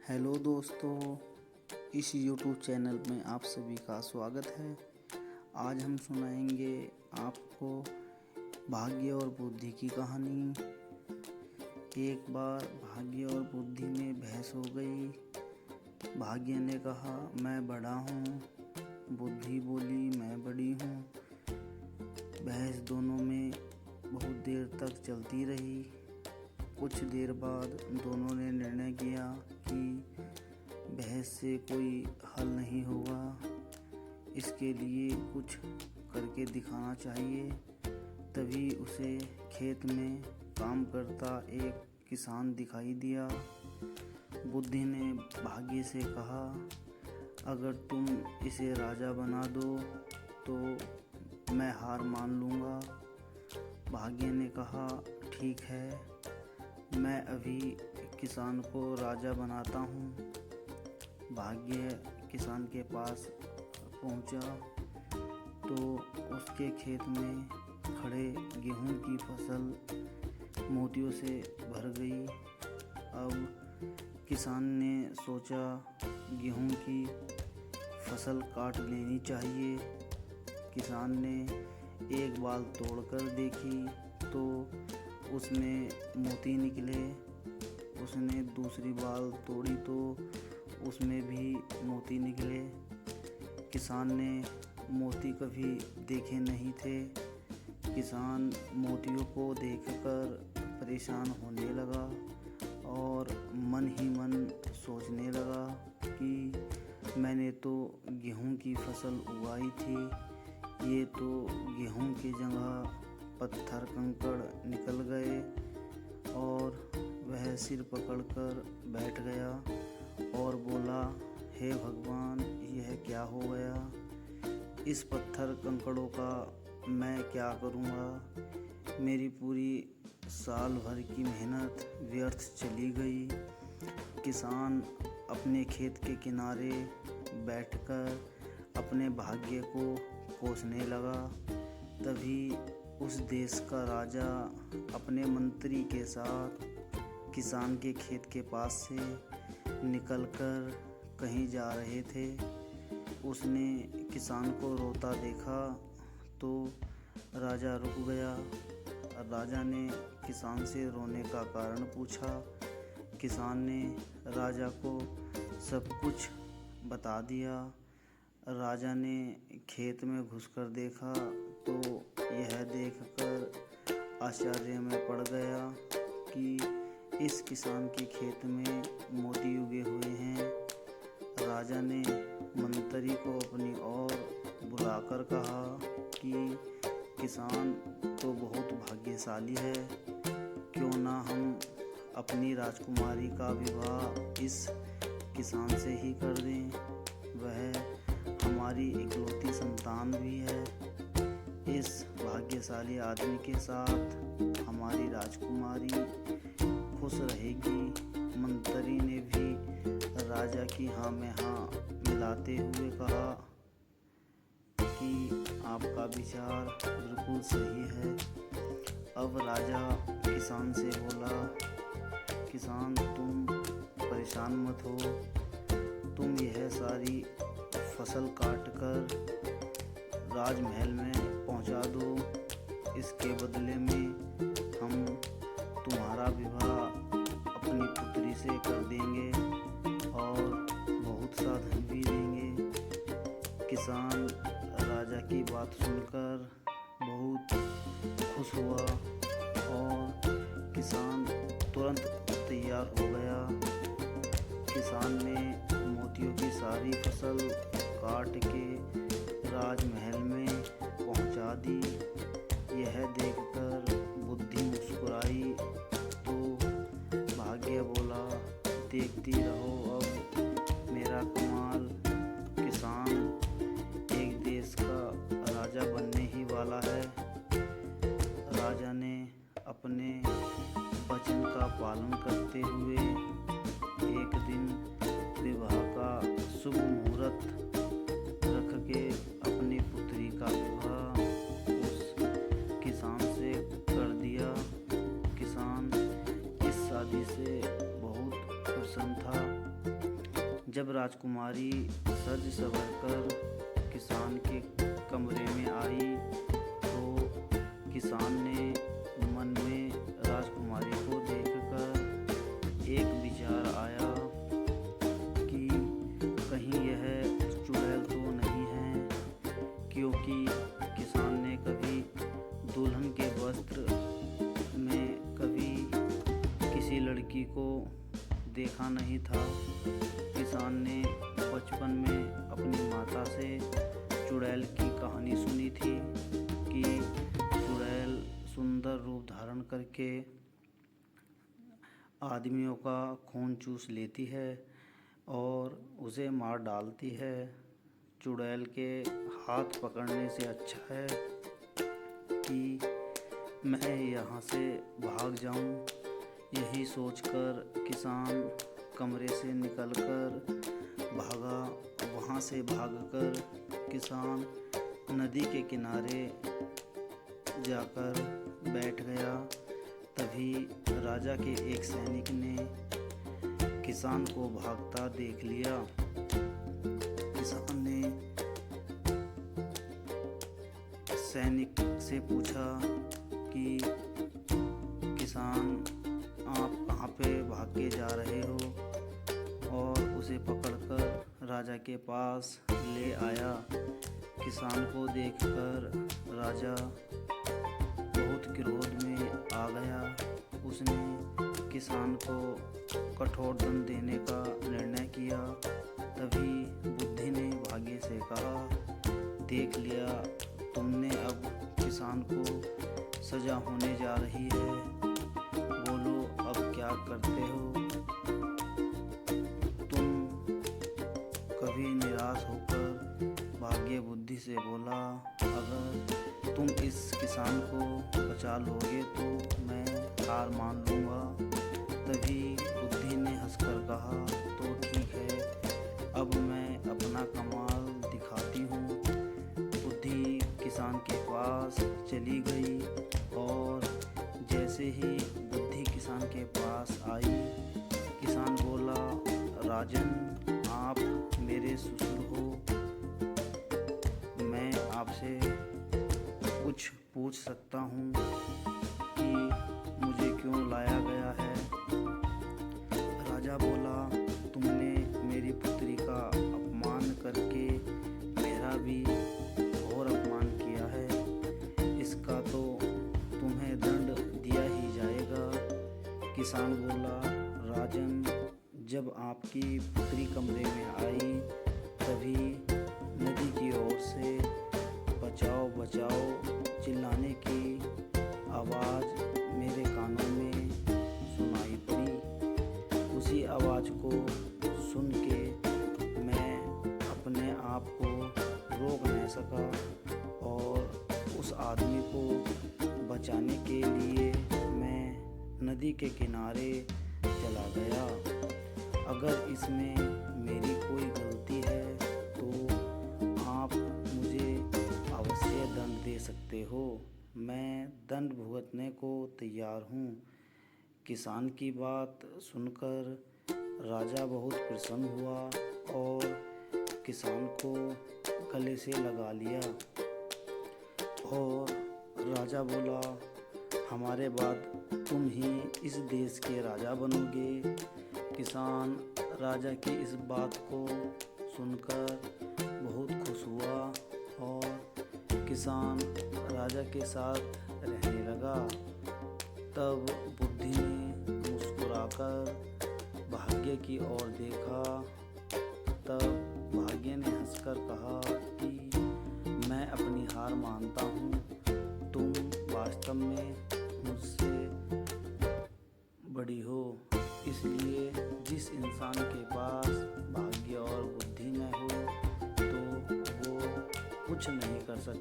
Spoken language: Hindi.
हेलो दोस्तों, इस YouTube चैनल में आप सभी का स्वागत है। आज हम सुनाएंगे आपको भाग्य और बुद्धि की कहानी। एक बार भाग्य और बुद्धि में बहस हो गई। भाग्य ने कहा मैं बड़ा हूँ, बुद्धि बोली मैं बड़ी हूँ। बहस दोनों में बहुत देर तक चलती रही। कुछ देर बाद दोनों ने निर्णय किया कि बहस से कोई हल नहीं होगा, इसके लिए कुछ करके दिखाना चाहिए। तभी उसे खेत में काम करता एक किसान दिखाई दिया। बुद्धि ने भाग्य से कहा, अगर तुम इसे राजा बना दो तो मैं हार मान लूँगा। भाग्य ने कहा, ठीक है, मैं अभी किसान को राजा बनाता हूँ। भाग्य किसान के पास पहुँचा तो उसके खेत में खड़े गेहूं की फसल मोतियों से भर गई। अब किसान ने सोचा गेहूं की फसल काट लेनी चाहिए। किसान ने एक बाल तोड़कर देखी तो उसमें मोती निकले। उसने दूसरी बाल तोड़ी तो उसमें भी मोती निकले। किसान ने मोती कभी देखे नहीं थे। किसान मोतियों को देखकर परेशान होने लगा और मन ही मन सोचने लगा कि मैंने तो गेहूं की फसल उगाई थी, ये तो गेहूं की जगह पत्थर कंकड़ निकल गए। और वह सिर पकड़कर बैठ गया और बोला, हे भगवान, यह क्या हो गया? इस पत्थर कंकड़ों का मैं क्या करूँगा? मेरी पूरी साल भर की मेहनत व्यर्थ चली गई। किसान अपने खेत के किनारे बैठकर अपने भाग्य को कोसने लगा। तभी उस देश का राजा अपने मंत्री के साथ किसान के खेत के पास से निकलकर कहीं जा रहे थे। उसने किसान को रोता देखा तो राजा रुक गया। राजा ने किसान से रोने का कारण पूछा। किसान ने राजा को सब कुछ बता दिया। राजा ने खेत में घुसकर देखा तो यह देखकर आश्चर्य में पड़ गया कि इस किसान के खेत में मोती उगे हुए हैं। राजा ने मंत्री को अपनी ओर बुलाकर कहा कि किसान तो बहुत भाग्यशाली है, क्यों ना हम अपनी राजकुमारी का विवाह इस किसान से ही कर दें। वह हमारी इकलौती संतान भी है। इस भाग्यशाली आदमी के साथ हमारी राजकुमारी खुश रहेगी। मंत्री ने भी राजा की हाँ में हाँ मिलाते हुए कहा कि आपका विचार बिल्कुल सही है। अब राजा किसान से बोला, किसान तुम परेशान मत हो, तुम यह सारी फसल काट कर राजमहल में पहुंचा दो। इसके बदले में हम तुम्हारा विवाह अपनी पुत्री से कर देंगे और बहुत सा धन भी देंगे। किसान राजा की बात सुनकर बहुत खुश हुआ और किसान तुरंत तैयार हो गया। किसान ने मोतियों की सारी फसल काट के राजमहल में पहुंचा दी। यह देखकर बुद्धि मुस्कुराई तो भाग्य बोला, देखती रहो अब मेरा कमाल। किसान एक देश का राजा बनने ही वाला है। राजा ने अपने वचन का पालन करते हुए एक दिन विवाह का शुभ मुहूर्त रख के अपनी पुत्री का विवाह उस किसान से कर दिया। किसान इस शादी से बहुत प्रसन्न था। जब राजकुमारी सज संवर कर किसान के कमरे में आई तो किसान ने मन में राजकुमारी को देखकर एक विचार आया कि कहीं यह चुड़ैल तो नहीं है, क्योंकि किसान ने कभी दुल्हन के वस्त्र में कभी किसी लड़की को देखा नहीं था। किसान ने बचपन में अपनी माता से चुड़ैल की कहानी सुनी थी कि चुड़ैल सुंदर रूप धारण करके आदमियों का खून चूस लेती है और उसे मार डालती है। चुड़ैल के हाथ पकड़ने से अच्छा है कि मैं यहाँ से भाग जाऊँ। यही सोचकर किसान कमरे से निकलकर भागा। वहाँ से भागकर किसान नदी के किनारे जाकर बैठ गया। तभी राजा के एक सैनिक ने किसान को भागता देख लिया। किसान ने सैनिक से पूछा कि किसान, आप कहाँ पे भाग के जा रहे हो? और उसे पकड़कर राजा के पास ले आया। किसान को देखकर राजा बहुत क्रोध में आ गया। उसने किसान को कठोर दंड देने का निर्णय किया। तभी बुद्धि ने भाग्य से कहा, देख लिया तुमने, अब किसान को सजा होने जा रही है। बोलो अब क्या करते हो? तुम कभी निराश होकर भाग्य बुद्धि से बोला, अगर तुम इस किसान को बचा लोगे तो मैं हार मान लूँगा। तभी बुद्धि ने हंसकर कहा, तो ठीक है, अब मैं अपना कमाल दिखाती हूँ। बुद्धि किसान के पास चली गई और जैसे ही बुद्धि किसान के पास आई, किसान बोला, राजन, आप मेरे ससुर हो, मैं आपसे कुछ पूछ सकता हूँ कि मुझे क्यों लाया गया है? राजा बोला, तुमने मेरी पुत्री का अपमान करके मेरा भी घोर अपमान किया है। इसका तो तुम्हें दंड दिया ही जाएगा। किसान बोला, राजन, जब आपकी पुत्री कमरे में आई तभी नदी की ओर से बचाओ बचाओ चिल्लाने की आवाज़ मेरे कानों में सुनाई पड़ी। उसी आवाज़ को सुन के मैं अपने आप को रोक नहीं सका और उस आदमी को बचाने के लिए मैं नदी के किनारे चला गया। अगर इसमें मेरी कोई गलती है तो आप मुझे अवश्य दंड दे सकते हो। मैं दंड भुगतने को तैयार हूँ। किसान की बात सुनकर राजा बहुत प्रसन्न हुआ और किसान को गले से लगा लिया और राजा बोला, हमारे बाद तुम ही इस देश के राजा बनोगे। किसान राजा की इस बात को सुनकर बहुत खुश हुआ और किसान राजा के साथ रहने लगा। तब बुद्धि ने मुस्कुराकर भाग्य की ओर देखा। तब भाग्य ने हंसकर कहा कि मैं अपनी हार मानता हूँ। तुम वास्तव में मुझसे बड़ी हो, इसलिए जिस इंसान के पास भाग्य और बुद्धि न हो तो वो कुछ नहीं कर सकता।